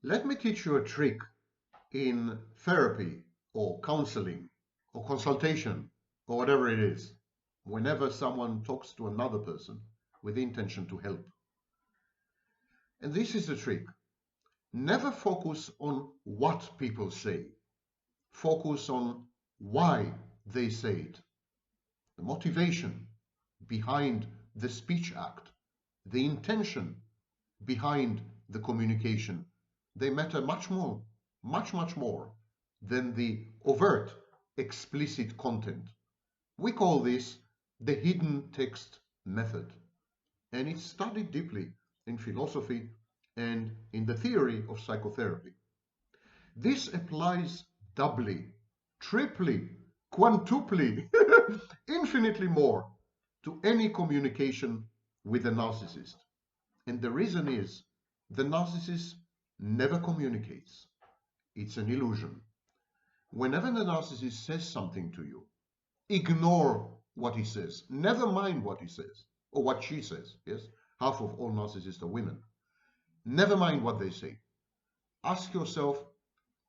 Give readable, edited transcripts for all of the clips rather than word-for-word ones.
Let me teach you a trick in therapy or counseling or consultation or whatever it is, whenever someone talks to another person with the intention to help. And this is the trick. Never focus on what people say. Focus on why they say it. The motivation behind the speech act, the intention behind the communication. They matter much more, much more than the overt, explicit content. We call this the hidden text method, and it's studied deeply in philosophy and in the theory of psychotherapy. This applies doubly, triply, quintuply, infinitely more to any communication with a narcissist. And the reason is the narcissist never communicates. It's an illusion. Whenever the narcissist says something to you, ignore what he says. Never mind what he says or what she says. Yes, half of all narcissists are women. Never mind what they say. Ask yourself,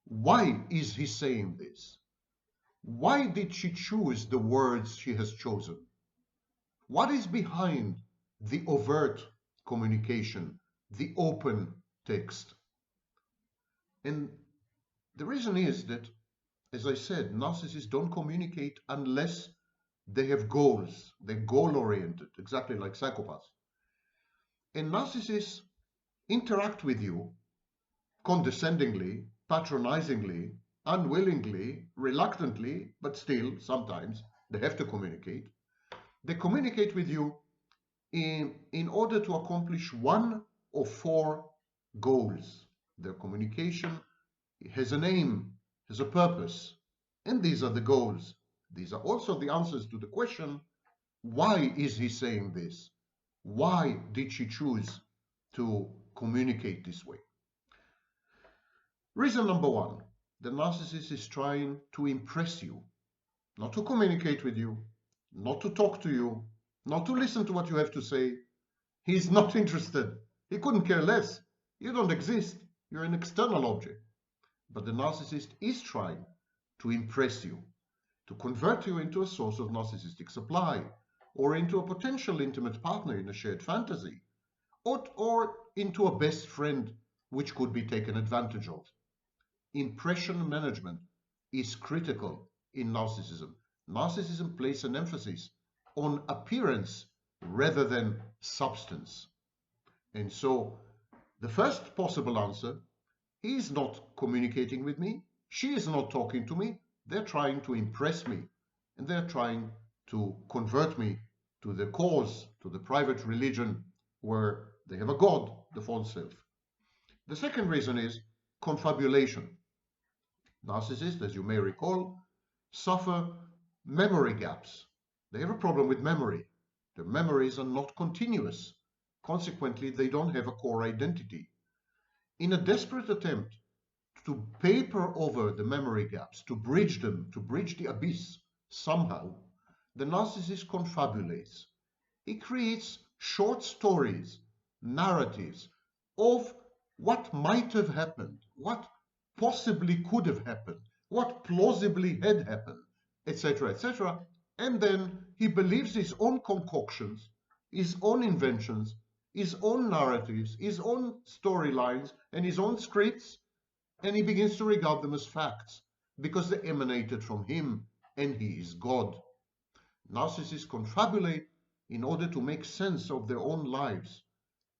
why is he saying this? Why did she choose the words she has chosen? What is behind the overt communication, the open text? And the reason is that, as I said, narcissists don't communicate unless they have goals. They're goal-oriented, exactly like psychopaths. And narcissists interact with you condescendingly, patronizingly, unwillingly, reluctantly, but still, sometimes they have to communicate. They communicate with you in order to accomplish one of four goals. Their communication has an aim, has a purpose, and these are the goals. These are also the answers to the question, why is he saying this? Why did she choose to communicate this way? Reason number one, the narcissist is trying to impress you, not to communicate with you, not to talk to you, not to listen to what you have to say. He's not interested. He couldn't care less. You don't exist. You're an external object. But the narcissist is trying to impress you, to convert you into a source of narcissistic supply, or into a potential intimate partner in a shared fantasy, or into a best friend which could be taken advantage of. Impression management is critical in narcissism. Narcissism places an emphasis on appearance rather than substance. And so the first possible answer, he is not communicating with me, she is not talking to me, they're trying to impress me, and they're trying to convert me to the cause, to the private religion where they have a god, the false self. The second reason is confabulation. Narcissists, as you may recall, suffer memory gaps. They have a problem with memory. Their memories are not continuous. Consequently, they don't have a core identity. In a desperate attempt to paper over the memory gaps, to bridge them, to bridge the abyss somehow, the narcissist confabulates. He creates short stories, narratives of what might have happened, what possibly could have happened, what plausibly had happened, etc., etc. And then he believes his own concoctions, his own inventions, his own narratives, his own storylines, and his own scripts, and he begins to regard them as facts because they emanated from him and he is God. Narcissists confabulate in order to make sense of their own lives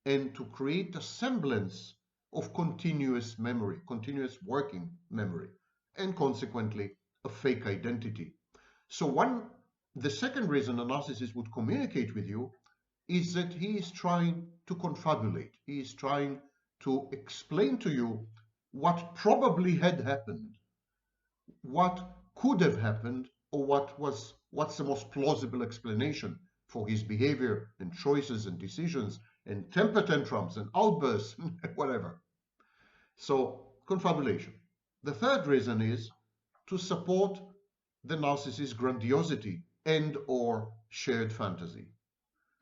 and to create a semblance of continuous memory, continuous working memory, and consequently a fake identity. So the second reason a narcissist would communicate with you is that he is trying to confabulate. He is trying to explain to you what probably had happened, what could have happened, or what's the most plausible explanation for his behavior and choices and decisions and temper tantrums and outbursts, whatever. So, confabulation. The third reason is to support the narcissist's grandiosity and or shared fantasy.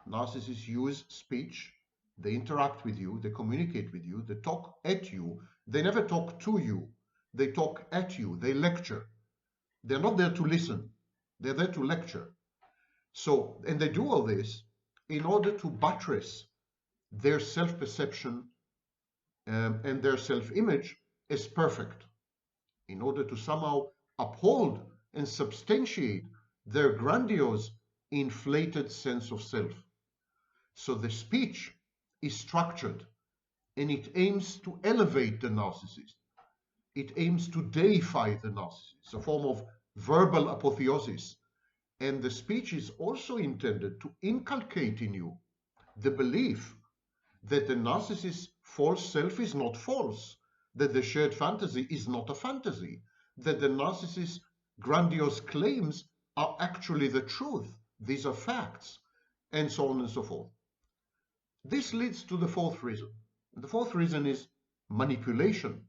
Narcissists use speech They interact with you, they communicate with you, they talk at you. They never talk to you. They talk at you, they lecture. They're not there to listen. They're there to lecture. So, and they do all this in order to buttress their self-perception and their self-image as perfect, in order to somehow uphold and substantiate their grandiose, inflated sense of self. So the speech is structured and it aims to elevate the narcissist. It aims to deify the narcissist. It's a form of verbal apotheosis. And the speech is also intended to inculcate in you the belief that the narcissist's false self is not false, that the shared fantasy is not a fantasy, that the narcissist's grandiose claims are actually the truth. These are facts, and so on and so forth. This leads to the fourth reason. The fourth reason is manipulation.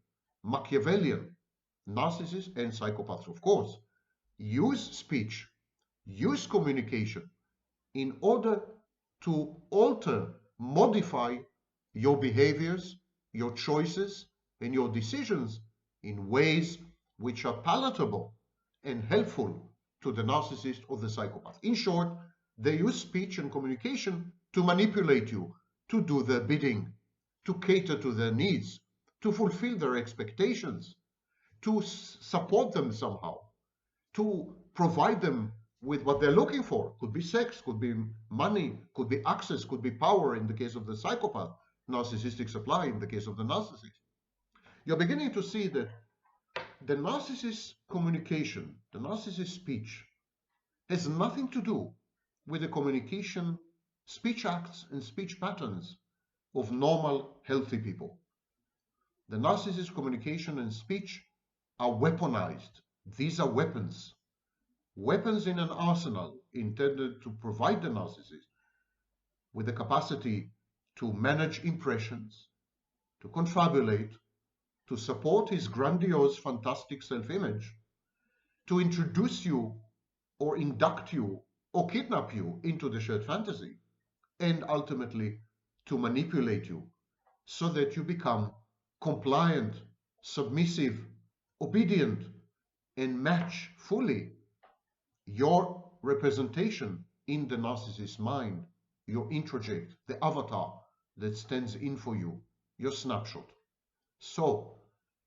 Machiavellian. Narcissists and psychopaths, of course, use speech, use communication in order to alter, modify your behaviors, your choices, and your decisions in ways which are palatable and helpful to the narcissist or the psychopath. In short, they use speech and communication to manipulate you, to do their bidding, to cater to their needs, to fulfill their expectations, to support them somehow, to provide them with what they're looking for. Could be sex, could be money, could be access, could be power in the case of the psychopath, narcissistic supply in the case of the narcissist. You're beginning to see that the narcissist communication, the narcissist speech, has nothing to do with the communication, speech acts, and speech patterns of normal, healthy people. The narcissist communication and speech are weaponized. These are weapons. Weapons in an arsenal intended to provide the narcissist with the capacity to manage impressions, to confabulate, to support his grandiose, fantastic self-image, to introduce you or induct you or kidnap you into the shared fantasy, and ultimately to manipulate you so that you become compliant, submissive, obedient, and match fully your representation in the narcissist's mind, your introject, the avatar that stands in for you, your snapshot. So,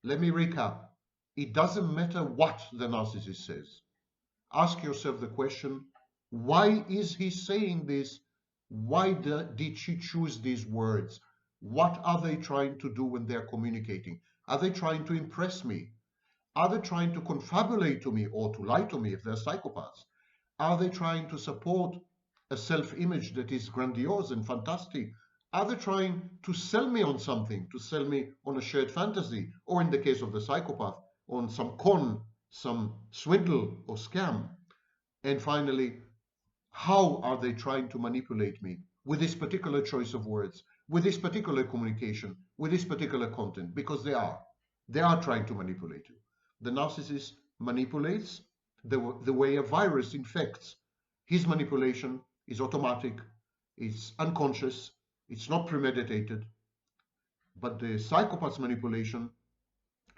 let me recap. It doesn't matter what the narcissist says. Ask yourself the question, why is he saying this? Why did she choose these words? What are they trying to do when they're communicating? Are they trying to impress me? Are they trying to confabulate to me or to lie to me if they're psychopaths? Are they trying to support a self-image that is grandiose and fantastic? Are they trying to sell me on something, to sell me on a shared fantasy, or in the case of the psychopath, on some con, some swindle or scam? And finally, how are they trying to manipulate me with this particular choice of words, with this particular communication, with this particular content? Because they are trying to manipulate you. The narcissist manipulates the way a virus infects. His manipulation is automatic, it's unconscious, it's not premeditated. But the psychopath's manipulation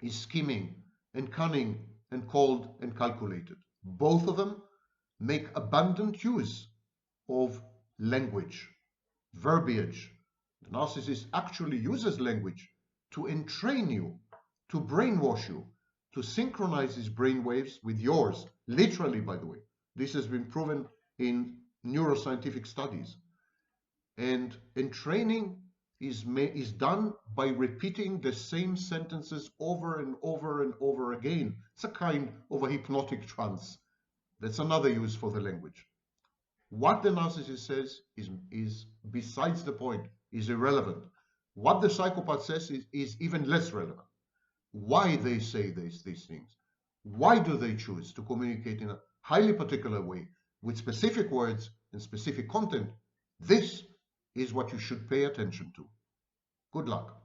is scheming and cunning and cold and calculated. Both of them make abundant use of language, verbiage. The narcissist actually uses language to entrain you, to brainwash you, to synchronize his brainwaves with yours, literally, by the way. This has been proven in neuroscientific studies. And training is done by repeating the same sentences over and over and over again. It's a kind of a hypnotic trance. That's another use for the language. What the narcissist says is besides the point, is irrelevant. What the psychopath says is even less relevant. Why they say these things. Why do they choose to communicate in a highly particular way with specific words and specific content? This is what you should pay attention to. Good luck.